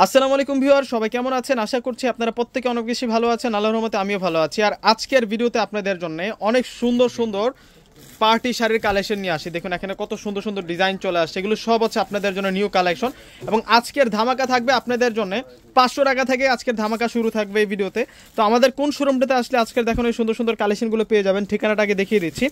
আসসালামু আলাইকুম ভিউয়ার, সবাই কেমন আছেন? আশা করছি আপনারা প্রত্যেকে অনেক বেশি ভালো আছেন। আল্লাহর রহমতে আমিও ভালো আছি। আর আজকের ভিডিওতে আপনাদের জন্য অনেক সুন্দর সুন্দর পার্টি শাড়ির কালেকশন নিয়ে আসি। দেখুন এখানে কত সুন্দর সুন্দর ডিজাইন চলে আসছে, এগুলো সব হচ্ছে আপনাদের জন্য নিউ কালেকশন। এবং আজকের ধামাকা থাকবে আপনাদের জন্য 500 টাকা থেকে আজকের ধামাকা শুরু থাকবে এই ভিডিওতে। তো আমাদের কোন শোরুমটাতে আসলে আজকের দেখুন এই সুন্দর সুন্দর কালেকশনগুলো পেয়ে যাবেন, ঠিকানাটাকে দেখিয়ে দিচ্ছি।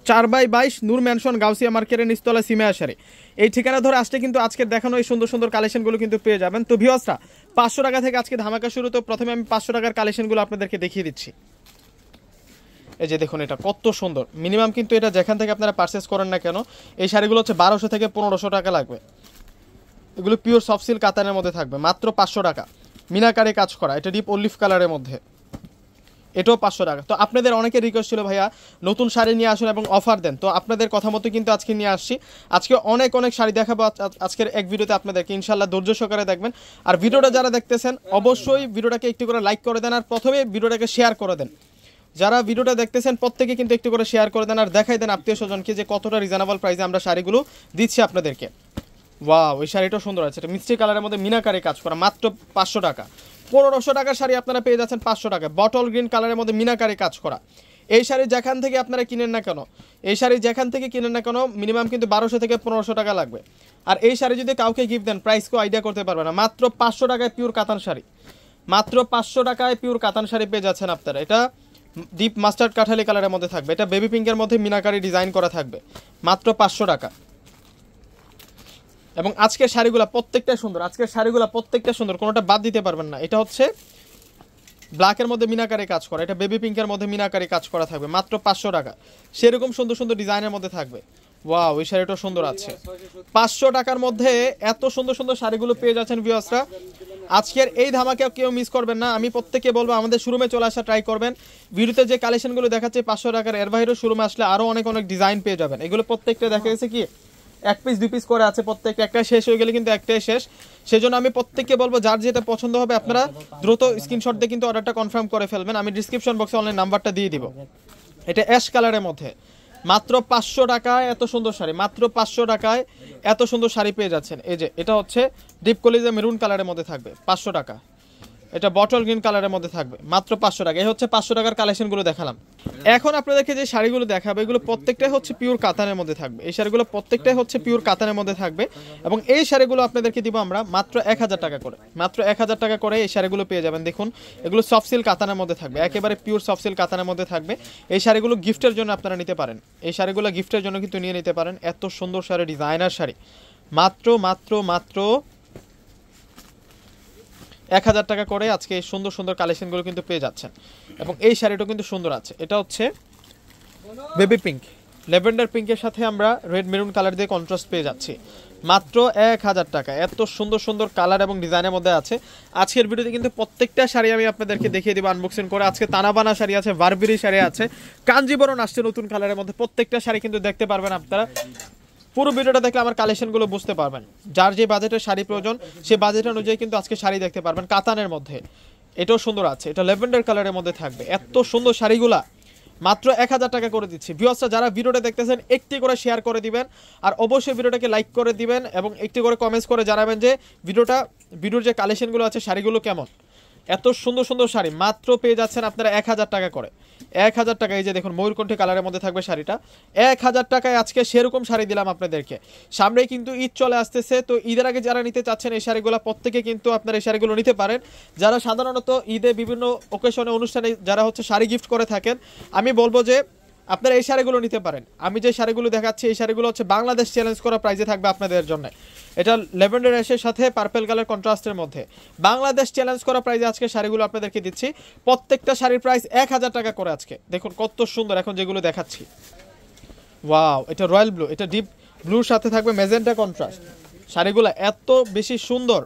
4/22 নূর ম্যানশন গাউসিয়া মার্কেটের নিচতলা সিমেয়া শাড়ি, এই ঠিকানা ধরে আসলে কিন্তু আজকের দেখানো এই সুন্দর সুন্দর কালেকশনগুলো কিন্তু পেয়ে যাবেন। তো ভিউয়ার্সরা 500 টাকা থেকে আজকে ধামাকা শুরু। তো প্রথমে আমি 500 টাকার কালেকশনগুলো আপনাদেরকে দেখিয়ে দিচ্ছি। এই যে দেখুন এটা কত সুন্দর, মিনিমাম কিন্তু এটা যেখান থেকে আপনারা পারচেস করেন না কেন এই শাড়িগুলো হচ্ছে 1200 থেকে 1500 টাকা লাগবে। এগুলো পিওর সফট সিল্ক কাতানের মধ্যে থাকবে, মাত্র 500 টাকা। মিনাকারে কাজ করা, এটা ডিপ অলিভ কালারের মধ্যে, এটাও 500 টাকা। তো আপনাদের অনেকের রিকোয়েস্ট ছিল ভাইয়া নতুন শাড়ি নিয়ে আসুন এবং অফার দেন, তো আপনাদের কথা মতো কিন্তু আজকে নিয়ে আসছি। আজকে অনেক অনেক শাড়ি দেখাবো আজকের এক ভিডিওতে আপনাদেরকে, ইনশাল্লাহ ধৈর্য সহকারে দেখবেন। আর ভিডিওটা যারা দেখতেছেন অবশ্যই ভিডিওটাকে একটু করে লাইক করে দেন, আর প্রথমে ভিডিওটাকে শেয়ার করে দেন। যারা ভিডিওটা দেখতেছেন প্রত্যেকে কিন্তু একটু করে শেয়ার করে দেন, আর দেখাই দেন আত্মীয় স্বজনকে যে কতটা রিজনেবল প্রাইসে আমরা শাড়িগুলো দিচ্ছি আপনাদেরকে। ওয়াও, ওই শাড়িটাও সুন্দর আছে, এটা মিষ্টি কালারের মধ্যে মিনাকারি কাজ করা, মাত্র 500 টাকা। 1500 টাকার শাড়ি আপনারা পেয়ে যাচ্ছেন 500 টাকা। বটল গ্রিন কালারের মধ্যে মিনাকারি কাজ করা এই শাড়ি যেখান থেকে আপনারা কিনেন না কেন, এই শাড়ি যেখান থেকে কিনেন না কেন মিনিমাম কিন্তু 1200 থেকে 1500 টাকা লাগবে। আর এই শাড়ি যদি কাউকে গিফট দেন প্রাইসকেও আইডিয়া করতে পারবে না, মাত্র 500 টাকায় পিওর কাতান শাড়ি, মাত্র 500 টাকায় পিওর কাতান শাড়ি পেয়ে যাচ্ছেন আপনারা। এটা ডিপ মাস্টার্ড কাঠালি কালারের মধ্যে থাকবে, এটা বেবি পিঙ্কের মধ্যে মিনাকারি ডিজাইন করা থাকবে, মাত্র 500 টাকা। এবং আজকের শাড়িগুলো প্রত্যেকটা সুন্দর, আজকের শাড়িগুলো প্রত্যেকটা সুন্দর, কোনোটা বাদ দিতে পারবেন না। এটা হচ্ছে ব্ল্যাকের মধ্যে মিনাকারি কাজ করা, এটা বেবি পিঙ্কের মধ্যে মিনাকারি কাজ করা থাকবে, মাত্র 500 টাকা। সেরকম সুন্দর সুন্দর ডিজাইনের মধ্যে থাকবে। ওয়াও, ওই শাড়িটাও সুন্দর আছে। 500 টাকার মধ্যে এত সুন্দর সুন্দর শাড়িগুলো পেয়ে যাচ্ছেন ভিউয়ার্সরা। আজকের এই ধামাকে কেউ মিস করবেন না, আমি প্রত্যেককে বলবো আমাদের শোরুমে চলে আসা ট্রাই করবেন। ভিডিওতে যে কালেকশনগুলো দেখাচ্ছে 500 টাকার, এর বাইরেও শোরুমে আসলে আরও অনেক অনেক ডিজাইন পেয়ে যাবেন। এগুলো প্রত্যেকটা দেখা গেছে কি 1 পিস 2 পিস করে আছে, প্রত্যেকটা একটা শেষ হয়ে গেলে কিন্তু একটাই শেষ। সেজন্য আমি প্রত্যেককে বলবো যার যেটা পছন্দ হবে আপনারা দ্রুত স্ক্রিনশট দিয়ে কিন্তু অর্ডারটা কনফার্ম করে ফেলবেন। আমি ডিসক্রিপশন বক্সে অনলাইন নাম্বারটা দিয়ে দিব। এটা অ্যাশ কালারের মধ্যে, মাত্র 500 টাকায় এত সুন্দর শাড়ি, মাত্র 500 টাকায় এত সুন্দর শাড়ি পেয়ে যাচ্ছেন। এই যে এটা হচ্ছে ডিপ কলিজা মেরুন কালারের মধ্যে থাকবে, 500 টাকা। এটা বটল গ্রিন কালারের মধ্যে থাকবে, মাত্র 500 টাকা। এই হচ্ছে 500 টাকার কালেকশনগুলো দেখালাম। এখন আপনাদেরকে যে শাড়িগুলো দেখাবো এগুলো প্রত্যেকটাই হচ্ছে পিওর কাতানের মধ্যে থাকবে। এই শাড়িগুলো প্রত্যেকটাই হচ্ছে পিওর কাতানের মধ্যে থাকবে। এবং এই শাড়িগুলো আপনাদেরকে দিব আমরা মাত্র 1000 টাকা করে, মাত্র 1000 টাকা করে এই শাড়িগুলো পেয়ে যাবেন। দেখুন এগুলো সফট সিল্ক কাতানের মধ্যে থাকবে, একেবারে পিওর সফট সিল্ক কাতানের মধ্যে থাকবে। এই শাড়িগুলো গিফটের জন্য আপনারা নিতে পারেন, এই শাড়িগুলো গিফটের জন্য কিন্তু নিয়ে নিতে পারেন। এত সুন্দর শাড়ি, ডিজাইনার শাড়ি, মাত্র মাত্র মাত্র 1000 টাকা করে আজকে এই সুন্দর সুন্দর কালেকশনগুলো কিন্তু পেয়ে যাচ্ছেন। এবং এই শাড়িটাও কিন্তু সুন্দর আছে, এটা হচ্ছে বেবি পিঙ্ক, ল্যাভেন্ডার পিঙ্কের সাথে আমরা রেড মেরুন কালার দিয়ে কন্ট্রাস্ট পেয়ে যাচ্ছি, মাত্র 1000 টাকা। এত সুন্দর সুন্দর কালার এবং ডিজাইনের মধ্যে আছে। আজকের ভিডিওতে কিন্তু প্রত্যেকটা শাড়ি আমি আপনাদেরকে দেখিয়ে দিব আনবক্সিং করে। আজকে তানাবানা শাড়ি আছে, বারবেরি শাড়ি আছে, কাঞ্জিবরণ আসছে নতুন কালারের মধ্যে। প্রত্যেকটা শাড়ি কিন্তু দেখতে পারবেন আপনারা। পুরো ভিডিওটা দেখলে আমার কালেকশনগুলো বুঝতে পারবেন। যার যে বাজেটের শাড়ি প্রয়োজন সেই বাজেট অনুযায়ী কিন্তু আজকে শাড়ি দেখতে পারবেন কাতানের মধ্যে। এটাও সুন্দর আছে, এটা ল্যাভেন্ডার কালারের মধ্যে থাকবে। এত সুন্দর শাড়িগুলা মাত্র 1000 টাকা করে দিচ্ছি। ভিউয়ার্সরা যারা ভিডিওটা দেখতেছেন একটি করে শেয়ার করে দিবেন, আর অবশ্যই ভিডিওটাকে লাইক করে দিবেন এবং একটি করে কমেন্টস করে জানাবেন যে ভিডিওর যে কালেকশনগুলো আছে শাড়িগুলো কেমন। এত সুন্দর সুন্দর শাড়ি মাত্র পেয়ে যাচ্ছেন আপনারা 1000 টাকা করে, 1000 টাকা। এই যে দেখুন ময়ূরকণ্ঠী কালারের মধ্যে থাকবে শাড়িটা, 1000 টাকায় আজকে সেরকম শাড়ি দিলাম আপনাদেরকে। সামনেই কিন্তু ঈদ চলে আসতেছে, তো ঈদের আগে যারা নিতে চাচ্ছেন এই শাড়িগুলো প্রত্যেকে কিন্তু আপনারা এই শাড়িগুলো নিতে পারেন। যারা সাধারণত ঈদে বিভিন্ন ওকেশনে অনুষ্ঠানে যারা হচ্ছে শাড়ি গিফট করে থাকেন, আমি বলবো যে আপনারা এই শাড়িগুলো নিতে পারেন। আমি যে শাড়িগুলো দেখাচ্ছি এই শাড়িগুলো হচ্ছে বাংলাদেশ চ্যালেঞ্জ করা প্রাইজে থাকবে আপনাদের জন্য। এটা ল্যাভেন্ডার অ্যাশের সাথে পার্পল কালার কন্ট্রাস্টের মধ্যে বাংলাদেশ চ্যালেঞ্জ করা প্রাইজে আজকে শাড়িগুলো আপনাদেরকে দিচ্ছি। প্রত্যেকটা শাড়ির প্রাইস 1000 টাকা করে আজকে। দেখুন কত সুন্দর এখন যেগুলো দেখাচ্ছি। ওয়াও, এটা রয়্যাল ব্লু, এটা ডিপ ব্লুর সাথে থাকবে ম্যাজেন্টা কন্ট্রাস্ট। শাড়িগুলো এত বেশি সুন্দর,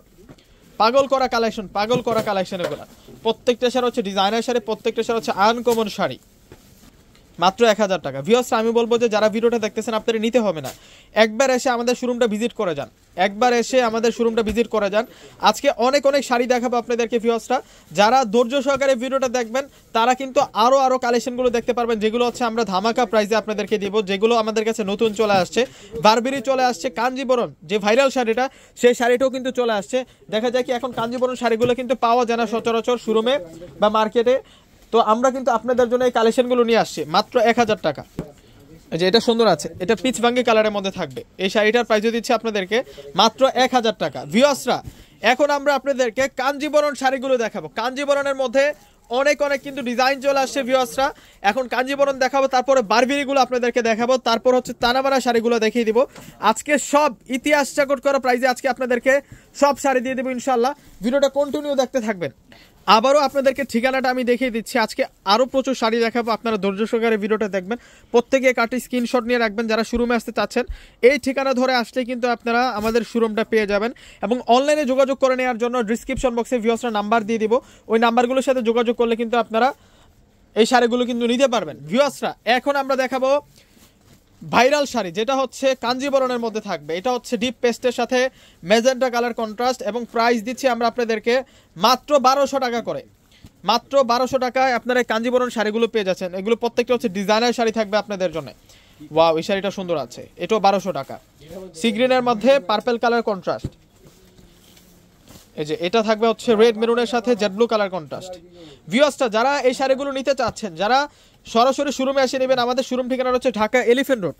পাগল করা কালেকশন, পাগল করা কালেকশন। এগুলো প্রত্যেকটা শাড়ি হচ্ছে ডিজাইনার শাড়ি, প্রত্যেকটা শাড়ি হচ্ছে আনকমন শাড়ি। মাত্র 1000 টাকা। ভিউয়ার্স আমি বলবো যে যারা ভিডিওটা দেখতেছেন আপনারা নিতে হবে না, একবার এসে আমাদের শোরুমটা ভিজিট করে যান, একবার এসে আমাদের শোরুমটা ভিজিট করে যান। আজকে অনেক অনেক শাড়ি দেখাবো আপনাদেরকে ভিউয়ার্সরা, যারা ধৈর্য সহকারে ভিডিওটা দেখবেন তারা কিন্তু আরও কালেকশনগুলো দেখতে পারবেন, যেগুলো হচ্ছে আমরা ধামাকা প্রাইসে আপনাদেরকে দিব, যেগুলো আমাদের কাছে নতুন চলে আসছে। বারবেরি চলে আসছে, কাঞ্জিবরণ যে ভাইরাল শাড়িটা সেই শাড়িটাও কিন্তু চলে আসছে। দেখা যায় কি এখন কাঞ্জিবরণ শাড়িগুলো কিন্তু পাওয়া যায় না সচরাচর শোরুমে বা মার্কেটে, তো আমরা কিন্তু আপনাদের জন্য এই কালেকশনগুলো নিয়ে আসছি মাত্র 1000 টাকা। যে এটা সুন্দর আছে, এটা পিচ ভাঙ্গি কালারের মধ্যে থাকবে, এই শাড়িটার প্রাইস দিচ্ছি আপনাদেরকে মাত্র 1000 টাকা। ভিউয়ার্সরা এখন আমরা আপনাদেরকে কাঞ্জিবরণ শাড়িগুলো দেখাবো। কাঞ্জিবরণের মধ্যে অনেক অনেক কিন্তু ডিজাইন চলে আসছে ভিউয়ার্সরা, এখন কাঞ্জিবরণ দেখাবো, তারপরে বারবেরিগুলো আপনাদেরকে দেখাবো, তারপর হচ্ছে তানাবানা শাড়িগুলো দেখিয়ে দিব। আজকে সব ইতিহাস চাকট করা প্রাইসে আজকে আপনাদেরকে সব শাড়ি দিয়ে দেবো ইনশাল্লাহ। ভিডিওটা কন্টিনিউ দেখতে থাকবেন। আবারও আপনাদেরকে ঠিকানাটা আমি দেখিয়ে দিচ্ছি, আজকে আরও প্রচুর শাড়ি দেখাবো, আপনারা ধৈর্য সহকারে ভিডিওটা দেখবেন, প্রত্যেকে কাটি স্ক্রিনশট নিয়ে রাখবেন। যারা শোরুমে আসতে চাচ্ছেন এই ঠিকানা ধরে আসলে কিন্তু আপনারা আমাদের শোরুমটা পেয়ে যাবেন, এবং অনলাইনে যোগাযোগ করে নেওয়ার জন্য ডিসক্রিপশন বক্সে ভিউয়ার্সরা নাম্বার দিয়ে দিব, ওই নাম্বারগুলোর সাথে যোগাযোগ করলে কিন্তু আপনারা এই শাড়িগুলো কিন্তু নিতে পারবেন। ভিউয়ার্সরা এখন আমরা দেখাবো ভাইরাল শাড়ি, যেটা হচ্ছে কাঞ্জিবরণের মধ্যে থাকবে, এটা হচ্ছে ডিপ পেস্টের সাথে ম্যাজেন্টা কালার কন্ট্রাস্ট, এবং প্রাইস দিচ্ছি আমরা আপনাদেরকে মাত্র 1200 টাকা করে। মাত্র 1200 টাকায় আপনারা কাঞ্জিবরণ শাড়িগুলো পেয়ে যাচ্ছেন, এগুলো প্রত্যেকটা হচ্ছে ডিজাইনার শাড়ি থাকবে আপনাদের জন্য। ওয়াও, এই শাড়িটা সুন্দর আছে, এটাও 1200 টাকা। সি গ্রিনের মধ্যে পার্পল কালার কন্ট্রাস্ট, এই যে এটা থাকবে হচ্ছে রেড মেরুনের সাথে জেড ব্লু কালার কন্ট্রাস্ট। ভিউয়ার্সটা যারা এই শাড়িগুলো নিতে চাচ্ছেন, যারা সরাসরি শোরুমে এসে নেবেন, আমাদের শোরুম ঠিকানা হচ্ছে Dhaka elephant road.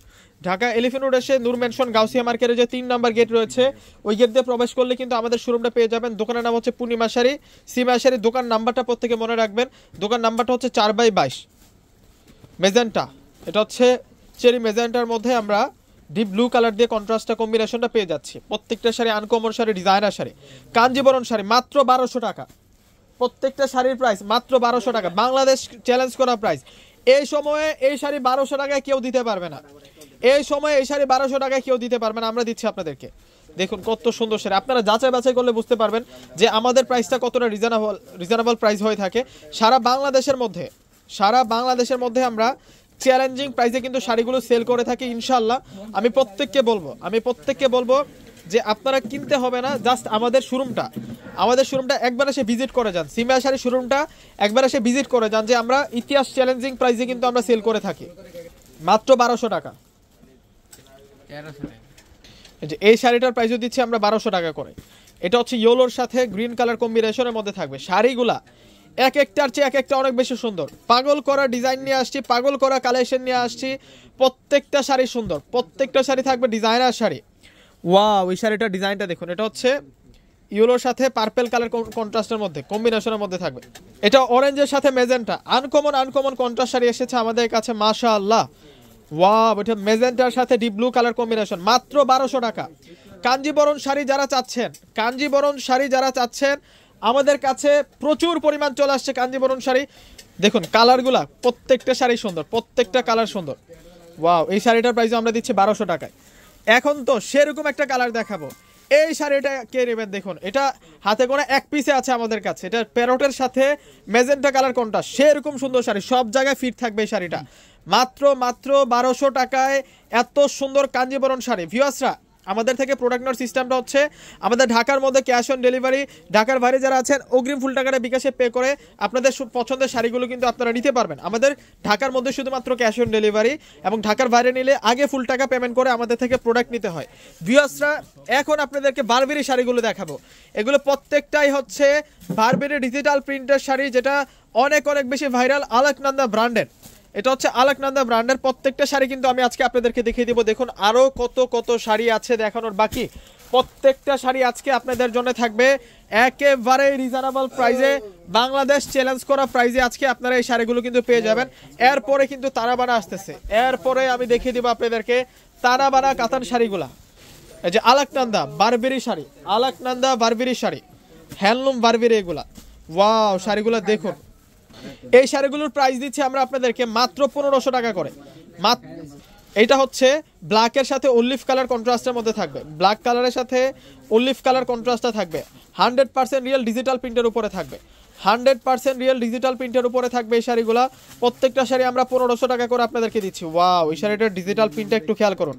Dhaka elephant road এসে নূর মেনশন গাউসিয়া মার্কেটে যে 3 নম্বর গেট রয়েছে, ওই গেট দিয়ে প্রবেশ করলে কিন্তু আমাদের শোরুমটা পেয়ে যাবেন। দোকানের নাম হচ্ছে পূর্ণিমা শাড়ি, সীমা শাড়ি। দোকান নাম্বারটা প্রত্যেকে মনে রাখবেন, দোকান নাম্বারটা হচ্ছে 4/22 মেজেন্টা, এটা হচ্ছে চেরি মেজেন্টার মধ্যে আমরা ডিপ ব্লু কালার দিয়ে কন্ট্রাস্টটা কম্বিনেশনটা পেয়ে যাচ্ছি। প্রত্যেকটা শাড়ি আনকমন শাড়ি, ডিজাইনার শাড়ি, কাঞ্জিবরণ শাড়ি মাত্র 1200 টাকা। প্রত্যেকটা শাড়ির প্রাইস মাত্র 1200 টাকা, বাংলাদেশ চ্যালেঞ্জ করা প্রাইস। এই সময়ে এই শাড়ি 1200 টাকায় কেউ দিতে পারবে না, এই সময়ে এই শাড়ি 1200 টাকায় কেউ দিতে পারবে না, আমরা দিচ্ছি আপনাদেরকে। দেখুন কত সুন্দর শাড়ি, আপনারা যাচাই বাছাই করলে বুঝতে পারবেন যে আমাদের প্রাইসটা কতটা রিজনেবল প্রাইস হয়ে থাকে। সারা বাংলাদেশের মধ্যে আমরা চ্যালেঞ্জিং প্রাইসে কিন্তু শাড়িগুলো সেল করে থাকি ইনশাল্লাহ। আমি প্রত্যেককে বলবো যে আপনারা কিনতে হবে না, জাস্ট আমাদের শোরুমটা একবার এসে ভিজিট করে যান। সিমিয়া শাড়ি শোরুমটা একবার এসে ভিজিট করে যান, যে আমরা ইতিহাস চ্যালেঞ্জিং প্রাইসে কিন্তু আমরা সেল করে থাকি মাত্র 1200 টাকা। এই শাড়িটার প্রাইসও দিচ্ছি আমরা 1200 টাকা করে। এটা হচ্ছে ইয়েলোর সাথে গ্রিন কালার কম্বিনেশনের মধ্যে থাকবে। শাড়িগুলা এক একটার চেয়ে এক একটা অনেক বেশি সুন্দর, পাগল করা ডিজাইন নিয়ে আসছি, পাগল করা কালেকশন নিয়ে আসছি। প্রত্যেকটা শাড়ি সুন্দর, প্রত্যেকটা শাড়ি থাকবে ডিজাইনার শাড়ি। ওয়াও, এই শাড়িটার ডিজাইনটা দেখুন, এটা হচ্ছে ইয়েলোর সাথে পার্পল কালার কন্ট্রাস্টের মধ্যে কম্বিনেশনের মধ্যে থাকবে। এটা অরেঞ্জের সাথে মেজেন্টা, আনকমন কন্ট্রাস্ট শাড়ি এসেছে আমাদের কাছে মাশাআল্লাহ। ওয়াও, এটা মেজেন্টার সাথে ডিপ ব্লু কালার কম্বিনেশন মাত্র 1200 টাকা। কাঞ্জিবরণ শাড়ি যারা চাচ্ছেন আমাদের কাছে প্রচুর পরিমাণ চলে আসছে কাঞ্জিবরণ শাড়ি। দেখুন কালারগুলা, প্রত্যেকটা শাড়ি সুন্দর, প্রত্যেকটা কালার সুন্দর। ওয়াও, এই শাড়িটার প্রাইস আমরা দিচ্ছি 1200 টাকায়। এখন তো সেরকম একটা কালার দেখাবো, এই শাড়িটা কে নেবেন দেখুন, এটা হাতে গোনা এক পিসে আছে আমাদের কাছে। এটা প্যারোটের সাথে মেজেন্টা কালার কোনটা, সেরকম সুন্দর শাড়ি, সব জায়গায় ফিট থাকবে এই শাড়িটা। মাত্র 1200 টাকায় এত সুন্দর কাঞ্জিবরণ শাড়ি। ভিউয়ার্সরা আমাদের থেকে প্রোডাক্ট নেওয়ার সিস্টেমটা হচ্ছে আমাদের ঢাকার মধ্যে ক্যাশ অন ডেলিভারি, ঢাকার বাইরে যারা আছেন অগ্রিম ফুল টাকাটা বিকাশে পে করে আপনাদের পছন্দের শাড়িগুলো কিন্তু আপনারা নিতে পারবেন। আমাদের ঢাকার মধ্যে শুধুমাত্র ক্যাশ অন ডেলিভারি, এবং ঢাকার বাইরে নিলে আগে ফুল টাকা পেমেন্ট করে আমাদের থেকে প্রোডাক্ট নিতে হয়। ভিউয়ার্সরা এখন আপনাদেরকে বারবেরি শাড়িগুলো দেখাবো। এগুলো প্রত্যেকটাই হচ্ছে বারবেরি ডিজিটাল প্রিন্টের শাড়ি, যেটা অনেক বেশি ভাইরাল, আলেকনন্দা ব্র্যান্ডের। এটা হচ্ছে আলেকনন্দা ব্র্যান্ডের প্রত্যেকটা শাড়ি কিন্তু আমি আজকে আপনাদেরকে দেখিয়ে দিব। দেখুন আরও কত শাড়ি আছে দেখানোর বাকি। প্রত্যেকটা শাড়ি আজকে আপনাদের জন্য থাকবে একেবারে রিজনেবল প্রাইসে, বাংলাদেশ চ্যালেঞ্জ করা প্রাইসে আজকে আপনারা এই শাড়িগুলো কিন্তু পেয়ে যাবেন। এরপরে কিন্তু তারাবানা আসতেছে, এরপরে আমি দেখিয়ে দিব আপনাদেরকে তারাবানা কাতান শাড়িগুলা। এই যে আলেকনন্দা বারবেরি শাড়ি, হ্যান্ডলুম বারবেরি, এগুলা ওয়াও শাড়িগুলো দেখুন। এই শাড়িগুলোর প্রাইস দিচ্ছি আমরা আপনাদেরকে মাত্র 1500 টাকা করে। এটা হচ্ছে ব্ল্যাকের সাথে অলিভ কালার কন্ট্রাস্টের মধ্যে থাকবে, ব্ল্যাক কালারের সাথে অলিভ কালার কন্ট্রাস্টটা থাকবে, 100% রিয়েল ডিজিটাল প্রিন্টের উপরে থাকবে, 100% রিয়েল ডিজিটাল প্রিন্টের উপরে থাকবে এই শাড়িগুলা। প্রত্যেকটা শাড়ি আমরা 1500 টাকা করে আপনাদেরকে দিচ্ছি। ওয়াও, এই শাড়িটার ডিজিটাল প্রিন্টটা একটু খেয়াল করুন।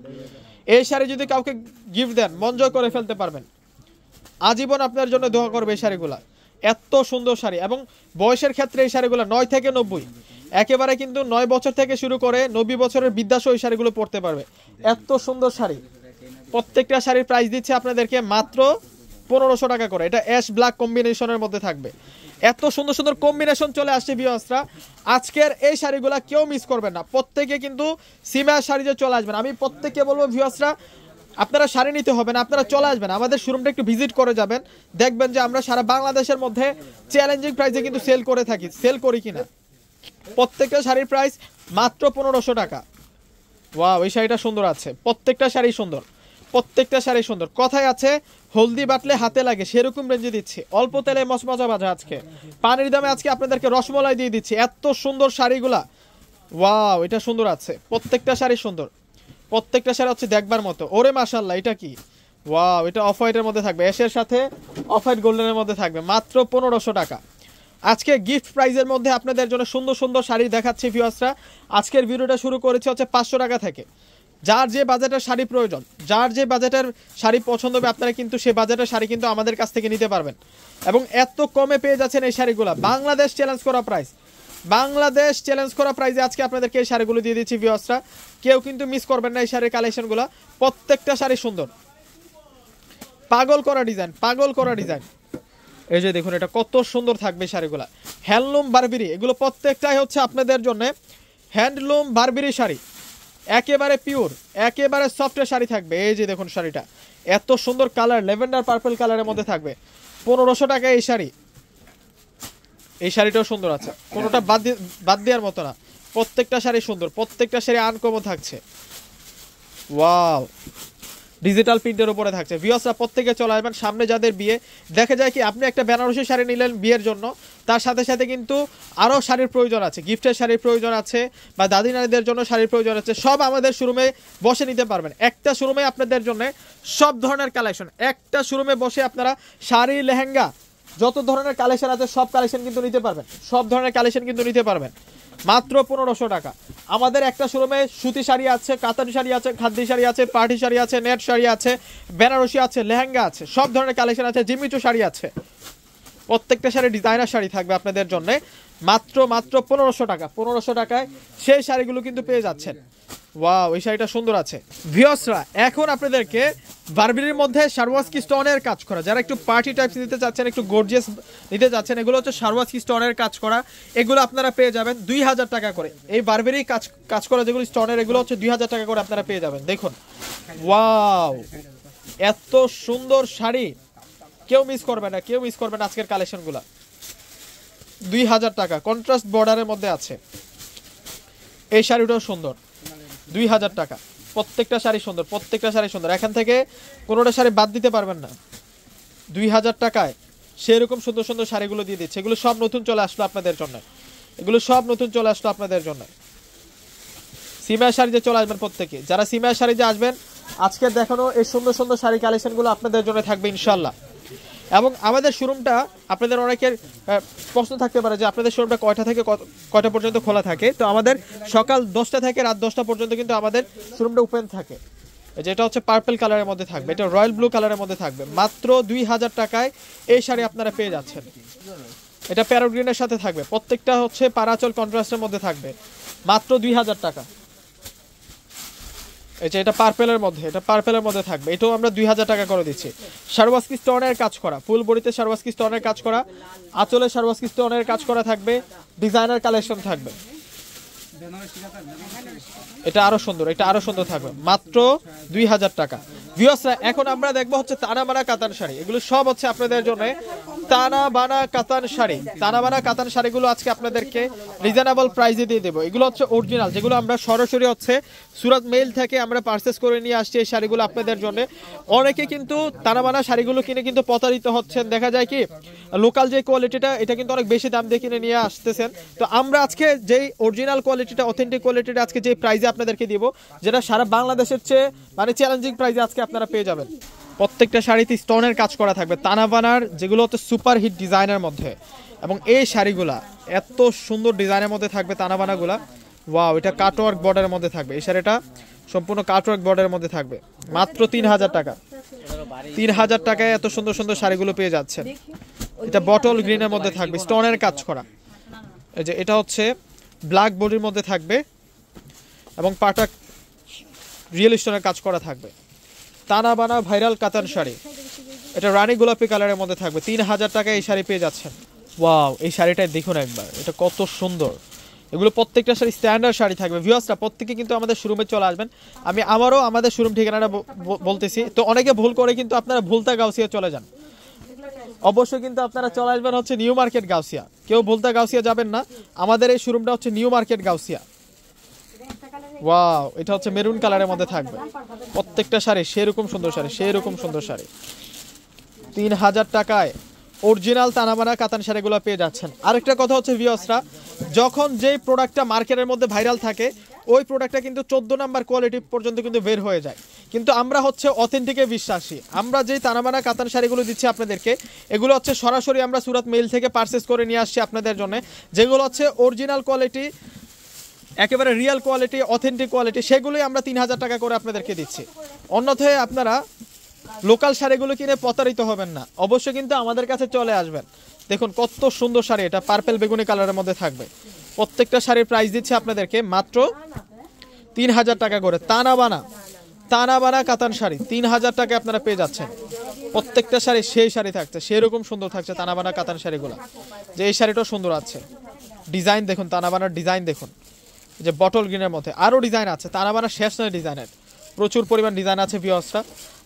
এই শাড়ি যদি কাউকে গিফট দেন মন জয় করে ফেলতে পারবেন, আজীবন আপনার জন্য দোয়া করবে এই শাড়িগুলা। এত সুন্দর শাড়ি, এবং বয়সের ক্ষেত্রে এই শাড়িগুলো 9 থেকে 90, একেবারে কিন্তু 9 বছর থেকে শুরু করে 90 বছরের বৃদ্ধাসহ এই শাড়িগুলো পরতে পারবে। এত সুন্দর শাড়ি। প্রত্যেকটা শাড়ির প্রাইস দিচ্ছে আপনাদেরকে মাত্র 1500 টাকা করে। এটা অ্যাশ ব্ল্যাক কম্বিনেশনের মধ্যে থাকবে। এত সুন্দর সুন্দর কম্বিনেশন চলে আসছে ভিউয়ার্সরা। আজকের এই শাড়িগুলো কেউ মিস করবেন না, প্রত্যেকে কিন্তু সিমা শাড়িতে চলে আসবেন। আমি প্রত্যেককে বলবো ভিউয়ার্সরা, আপনারা শাড়ি নিতে হবে না, আপনারা চলে আসবেন আমাদের শোরুমটা একটু ভিজিট করে যাবেন, দেখবেন যে আমরা সারা বাংলাদেশের মধ্যে চ্যালেঞ্জিং প্রাইসে কিন্তু সেল করি কিনা। প্রত্যেকটা শাড়ির প্রাইস মাত্র 1500 টাকা। ওয়াও, এই শাড়িটা সুন্দর আছে। প্রত্যেকটা শাড়ি সুন্দর, প্রত্যেকটা শাড়ি সুন্দর। কথায় আছে হলদি বাটলে হাতে লাগে, সেরকম রেঞ্জে দিচ্ছি। অল্প তেলে মচমচা ভাজা, আজকে পানির দামে আজকে আপনাদেরকে রসমলাই দিয়ে দিচ্ছি। এত সুন্দর শাড়িগুলা। ওয়াও, এটা সুন্দর আছে। প্রত্যেকটা শাড়ি সুন্দর, প্রত্যেকটা শাড়ি হচ্ছে দেখবার মতো। ওরে মাশাআল্লাহ, এটা কি? ওয়াও, এটা অফ হোয়াইটের মধ্যে থাকবে, অ্যাশের সাথে অফ হোয়াইট গোল্ডেনের মধ্যে থাকবে, মাত্র 1500 টাকা। আজকে গিফট প্রাইজের মধ্যে আপনাদের জন্য সুন্দর সুন্দর শাড়ি দেখাচ্ছি ভিউয়ার্সরা। আজকের ভিডিওটা শুরু করেছে হচ্ছে 500 টাকা থেকে। যার যে বাজেটের শাড়ি প্রয়োজন, যার যে বাজেটের শাড়ি পছন্দ হবে, আপনারা কিন্তু সেই বাজেটের শাড়ি কিন্তু আমাদের কাছ থেকে নিতে পারবেন। এবং এত কমে পেয়ে যাচ্ছেন এই শাড়িগুলো। বাংলাদেশ চ্যালেঞ্জ করা প্রাইস, বাংলাদেশ চ্যালেঞ্জ করা প্রাইসে আজকে আপনাদেরকে এই শাড়িগুলো দিয়ে দিচ্ছি ভিউয়ার্সরা। কেউ কিন্তু মিস করবেন না এই শাড়ির কালেকশনগুলো। প্রত্যেকটা শাড়ি সুন্দর, পাগল করা ডিজাইন, পাগল করা ডিজাইন। এই যে দেখুন, এটা কত সুন্দর থাকবে শাড়িগুলো। হ্যান্ডলুম বারবেরি, এগুলো প্রত্যেকটাই হচ্ছে আপনাদের জন্য হ্যান্ডলুম বারবেরি শাড়ি, একেবারে পিওর, একেবারে সফটের শাড়ি থাকবে। এই যে দেখুন শাড়িটা, এত সুন্দর কালার, ল্যাভেন্ডার পার্পল কালারের মধ্যে থাকবে। 1500 টাকা এই শাড়ি। এই শাড়িটাও সুন্দর আছে, কোনোটা বাদ দেওয়ার মতো না। প্রত্যেকটা শাড়ি সুন্দর, প্রত্যেকটা শাড়ি আনকমন থাকছে। ওয়াও, ডিজিটাল প্রিন্টের উপরে থাকছে। ভিউয়ার্সরা প্রত্যেকে চলে আসবেন। সামনে যাদের বিয়ে, দেখা যায় কি আপনি একটা বেনারসি শাড়ি নিলেন বিয়ের জন্য, তার সাথে সাথে কিন্তু আরও শাড়ির প্রয়োজন আছে, গিফটের শাড়ির প্রয়োজন আছে, বা দাদি নারীদের জন্য শাড়ির প্রয়োজন আছে। সব আমাদের শোরুমে বসে নিতে পারবেন। একটা শোরুমে আপনাদের জন্য সব ধরনের কালেকশন, একটা শোরুমে বসে আপনারা শাড়ি, লেহেঙ্গা, যত ধরনের কালেকশন আছে সব কালেকশন কিন্তু নিতে পারবেন, সব ধরনের কালেকশন কিন্তু নিতে পারবেন মাত্র 1500 টাকা। আমাদের একটা শোরুমে সুতি শাড়ি আছে, কাতারি শাড়ি আছে, খাদ্দি শাড়ি আছে, পার্টি শাড়ি আছে, নেট শাড়ি আছে, বেনারসি আছে, লেহেঙ্গা আছে, সব ধরনের কালেকশন আছে, জিমিচু শাড়ি আছে। প্রত্যেকটা শাড়ি ডিজাইনার শাড়ি থাকবে আপনাদের জন্য মাত্র 1500 টাকা। 1500 টাকায় সেই শাড়িগুলো কিন্তু পেয়ে যাচ্ছেন। ওয়াও, এই শাড়িটা সুন্দর আছে। ভিউয়ার্সরা, এখন আপনাদেরকে বারবেরির মধ্যে শারওয়াজকি স্টোনের কাজ করা, যারা একটু পার্টি টাইপস নিতে চাচ্ছেন, একটু গর্জিয়াস নিতে চাচ্ছেন, এগুলো হচ্ছে শারওয়াজকি স্টোনের কাজ করা। এগুলো আপনারা পেয়ে যাবেন 2000 টাকা করে। এই বারবেরি কাজ করা যেগুলো স্টোনের, এগুলো হচ্ছে 2000 টাকা করে আপনারা পেয়ে যাবেন। দেখুন, ওয়াও, এত সুন্দর শাড়ি, কেউ মিস করবে না, কেউ মিস করবে না আজকের কালেকশনগুলো। 2000 টাকা, কন্ট্রাস্ট বর্ডারের মধ্যে আছে। এই শাড়িটাও সুন্দর, 2000 টাকা। প্রত্যেকটা শাড়ি সুন্দর, প্রত্যেকটা শাড়ি সুন্দর। এখান থেকে কোনোটা শাড়ি বাদ দিতে পারবেন না। 2000 টাকায় সেরকম সুন্দর সুন্দর শাড়িগুলো দিয়ে দিচ্ছে। এগুলো সব নতুন চলে আসলো আপনাদের জন্য, এগুলো সব নতুন চলে আসলো আপনাদের জন্য। সিমার শাড়িতে চলে আসবেন প্রত্যেকে। যারা সিমার শাড়িতে আসবেন, আজকে দেখানো এই সুন্দর সুন্দর শাড়ি কালেকশনগুলো আপনাদের জন্য থাকবে ইনশাল্লাহ। এবং আমাদের শোরুমটা, আপনাদের অনেকের প্রশ্ন থাকতে পারে যে আপনাদের শোরুমটা কয়টা থেকে কয়টা পর্যন্ত খোলা থাকে। তো আমাদের সকাল 10টা থেকে রাত 10টা পর্যন্ত কিন্তু আমাদের শোরুমটা ওপেন থাকে। যেটা হচ্ছে পার্পল কালারের মধ্যে থাকবে, এটা রয়্যাল ব্লু কালারের মধ্যে থাকবে। মাত্র 2000 টাকায় এই শাড়ি আপনারা পেয়ে যাচ্ছেন। এটা প্যারোগ্রিনের সাথে থাকবে, প্রত্যেকটা হচ্ছে পারাচল কন্ট্রাস্টের মধ্যে থাকবে, মাত্র 2000 টাকা। এই যে এটা পার্পেলের মধ্যে, এটা পার্পেলের মধ্যে থাকবে, এটাও আমরা 2000 টাকা করে দিচ্ছি। শারওয়াজকি স্টোনের কাজ করা, ফুল বডিতে শারওয়াজকি স্টোনের কাজ করা, আঁচলে শারওয়াজকি স্টোনের কাজ করা থাকবে, ডিজাইনার কালেকশন থাকবে। এটা আরো সুন্দর, এটা আরো সুন্দর থাকবে, মাত্র 2000 টাকা। ভিউয়ার্সরা, এখন আমরা দেখবো হচ্ছে তানা বানা কাতান শাড়ি। এগুলো সব হচ্ছে আপনাদের জন্য তানা বানা কাতান শাড়ি। তানা বানা কাতান শাড়িগুলো আজকে আপনাদেরকে রিজনেবল প্রাইসে দিয়ে দেবো। এগুলো হচ্ছে অরিজিনাল, যেগুলো আমরা সরাসরি হচ্ছে সুরাত মেইল থেকে আমরা পারচেস করে নিয়ে আসছি এই শাড়িগুলো আপনাদের জন্য। অনেকে কিন্তু তানা বানা শাড়িগুলো কিনে কিন্তু প্রতারিত হচ্ছেন। দেখা যায় কি লোকাল যে কোয়ালিটিটা, এটা কিন্তু অনেক বেশি দাম দিয়ে কিনে নিয়ে আসতেছেন। তো আমরা আজকে যেই অরিজিনাল কোয়ালিটিটা, অথেন্টিক কোয়ালিটিটা আজকে যে প্রাইসে আপনাদেরকে দিব, যেটা সারা বাংলাদেশের চেয়ে মানে চ্যালেঞ্জিং প্রাইসে আজকে আপনারা পেয়ে যাবেন। প্রত্যেকটা শাড়িতে স্টোনের কাজ করা থাকবে, তানাবানার যেগুলো হচ্ছে সুপার হিট ডিজাইনের মধ্যে। এবং এই শাড়িগুলা এত সুন্দর ডিজাইনের মধ্যে থাকবে তানাবানাগুলা। ওয়াও, এটা কাটওয়ার্ক বর্ডারের মধ্যে থাকবে। এই শাড়িটা সম্পূর্ণ কাটওয়ার্ক বর্ডারের মধ্যে থাকবে, মাত্র 3000 টাকা। 3000 টাকায় এত সুন্দর সুন্দর শাড়িগুলো পেয়ে যাচ্ছে। এটা বটল গ্রিনের মধ্যে থাকবে, স্টোনের কাজ করা। এই যে এটা হচ্ছে ব্ল্যাক বডির মধ্যে থাকবে এবং পাটা রিয়েল স্টোনের কাজ করা থাকবে। তানাবানা ভাইরাল কাতান শাড়ি, এটা রানী গোলাপি কালারের মধ্যে থাকবে। 3000 টাকায় এই শাড়ি পেয়ে যাচ্ছেন। ওয়াও, এই শাড়িটা দেখুন একবার, এটা কত সুন্দর। এগুলো প্রত্যেকটা শাড়ি স্ট্যান্ডার্ড শাড়ি থাকবে। ভিউয়ার্সরা প্রত্যেকে কিন্তু আমাদের শোরুমে চলে আসবেন। আমি আমারও আমাদের শোরুম ঠিকানাটা বলতেছি, তো অনেকে ভুল করে কিন্তু আপনারা ভুলতা গাউসিয়া চলে যান। অবশ্যই কিন্তু আপনারা চলে আসবেন হচ্ছে নিউ মার্কেট গাউসিয়া, কেউ ভুলতা গাউসিয়া যাবেন না। আমাদের এই শোরুমটা হচ্ছে নিউ মার্কেট গাউসিয়া। ওয়াও, এটা হচ্ছে মেরুন কালারের মধ্যে থাকবে। প্রত্যেকটা শাড়ি সেরকম সুন্দর শাড়ি, সেরকম সুন্দর শাড়ি। 3000 টাকায় অরিজিনাল তানাবানা কাতান শাড়িগুলো পেয়ে যাচ্ছেন। আরেকটা কথা হচ্ছে ভিউয়ার্সরা, যখন যেই প্রোডাক্টটা মার্কেটের মধ্যে ভাইরাল থাকে ওই প্রোডাক্টটা কিন্তু 14 নাম্বার কোয়ালিটি পর্যন্ত কিন্তু বের হয়ে যায়। কিন্তু আমরা হচ্ছে অথেন্টিকে বিশ্বাসী। আমরা যেই তানাবানা কাতান শাড়িগুলো দিচ্ছি আপনাদেরকে, এগুলো হচ্ছে সরাসরি আমরা সুরাত মেইল থেকে পারচেস করে নিয়ে আসছি আপনাদের জন্য। যেগুলো হচ্ছে অরিজিনাল কোয়ালিটি, একেবারে রিয়েল কোয়ালিটি, অথেন্টিক কোয়ালিটি, সেগুলোই আমরা 3000 টাকা করে আপনাদেরকে দিচ্ছি। অন্যথায় আপনারা লোকাল শাড়িগুলো কিনে প্রতারিত হবেন না, অবশ্যই কিন্তু আমাদের কাছে চলে আসবেন। দেখুন কত সুন্দর শাড়ি, এটা পার্পল বেগুনি কালারের মধ্যে থাকবে। প্রত্যেকটা শাড়ির প্রাইস দিচ্ছে আপনাদেরকে মাত্র 3000 টাকা করে। তানাবানা কাতান শাড়ি 3000 টাকায় আপনারা পেয়ে যাচ্ছেন। প্রত্যেকটা শাড়ি সেই শাড়ি থাকছে, সেরকম সুন্দর থাকছে তানাবানা কাতান শাড়িগুলো। যে এই শাড়িটাও সুন্দর আছে, ডিজাইন দেখুন, তানাবানার ডিজাইন দেখুন, যে বটল গ্রিনের মধ্যে আরও ডিজাইন আছে। তানাবানা শেষ নয় ডিজাইনের, প্রচুর পরিমাণ ডিজাইন আছে ভিউয়ার্সরা।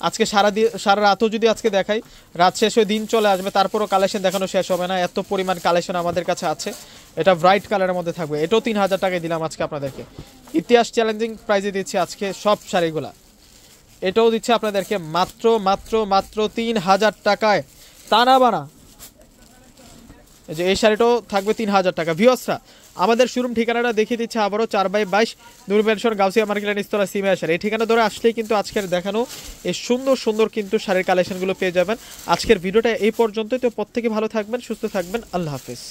আজকে সারা রাতও যদি আজকে দেখাই, রাত শেষ হয়ে দিন চলে আসবে, তারপরও কালেকশন দেখানো শেষ হবে না, এত পরিমাণ কালেকশন আমাদের কাছে আছে। এটা ব্রাইট কালারের মধ্যে থাকবে, এটাও 3000 টাকায় দিলাম আজকে আপনাদেরকে। ইতিহাস চ্যালেঞ্জিং প্রাইজে দিচ্ছি আজকে সব শাড়িগুলা। এটাও দিচ্ছে আপনাদেরকে মাত্র মাত্র মাত্র 3000 টাকায় তানাবানা। যে এই শাড়িটাও থাকবে 3000 টাকা। ভিউয়ার্সরা আমাদের শোরুম ঠিকানাটা দেখিয়ে দিচ্ছে আবারও, 4/22 নূর মেনশন গাউসিয়া মার্কেট নিস্তলা সিমে আসার। এই ঠিকানা ধরে আসলেই কিন্তু আজকের দেখানো এই সুন্দর সুন্দর কিন্তু শাড়ির কালেকশনগুলো পেয়ে যাবেন। আজকের ভিডিওটা এই পর্যন্তই। তো প্রত্যেকে ভালো থাকবেন, সুস্থ থাকবেন, আল্লাহ হাফিজ।